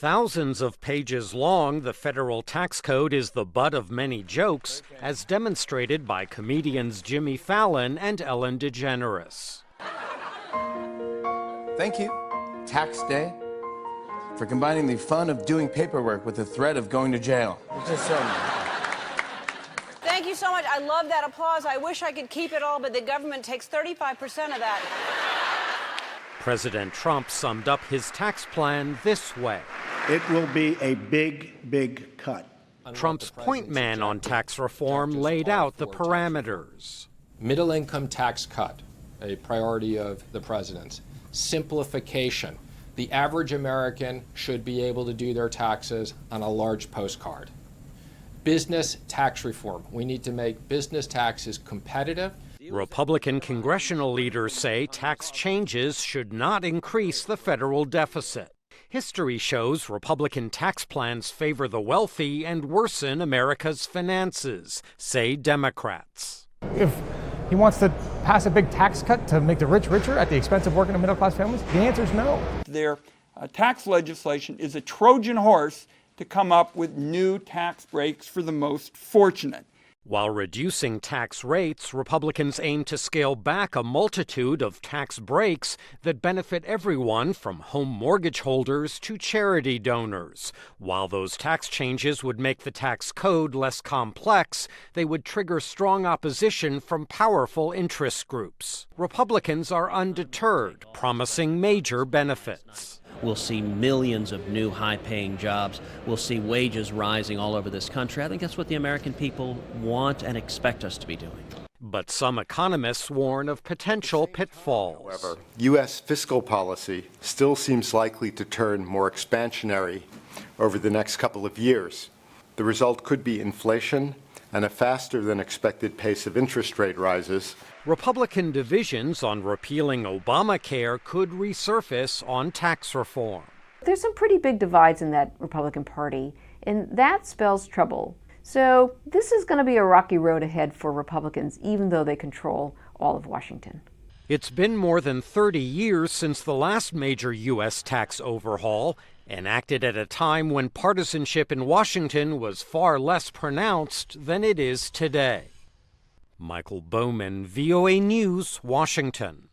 Thousands of pages long, the federal tax code is the butt of many jokes, as demonstrated by comedians Jimmy Fallon and Ellen DeGeneres. Thank you, Tax Day, for combining the fun of doing paperwork with the threat of going to jail. It's just so Thank you so much. I love that applause. I wish I could keep it all, but the government takes 35% of that. President Trump summed up his tax plan this way. It will be a big, big cut. Trump's point man on tax reform laid out the parameters. Middle-income tax cut, a priority of the president's. Simplification. The average American should be able to do their taxes on a large postcard. Business tax reform. We need to make business taxes competitive. Republican congressional leaders say tax changes should not increase the federal deficit. History shows Republican tax plans favor the wealthy and worsen America's finances, say Democrats. If he wants to pass a big tax cut to make the rich richer at the expense of working and middle-class families, the answer is no. Their tax legislation is a Trojan horse to come up with new tax breaks for the most fortunate. While reducing tax rates, Republicans aim to scale back a multitude of tax breaks that benefit everyone from home mortgage holders to charity donors. While those tax changes would make the tax code less complex, they would trigger strong opposition from powerful interest groups. Republicans are undeterred, promising major benefits. We'll see millions of new high-paying jobs. We'll see wages rising all over this country. I think that's what the American people want and expect us to be doing. But some economists warn of potential pitfalls. However, U.S. fiscal policy still seems likely to turn more expansionary over the next couple of years. The result could be inflation and a faster than expected pace of interest rate rises. Republican divisions on repealing Obamacare could resurface on tax reform. There's some pretty big divides in that Republican Party, and that spells trouble. So this is going to be a rocky road ahead for Republicans, even though they control all of Washington. It's been more than 30 years since the last major U.S. tax overhaul, enacted at a time when partisanship in Washington was far less pronounced than it is today. Michael Bowman, VOA News, Washington.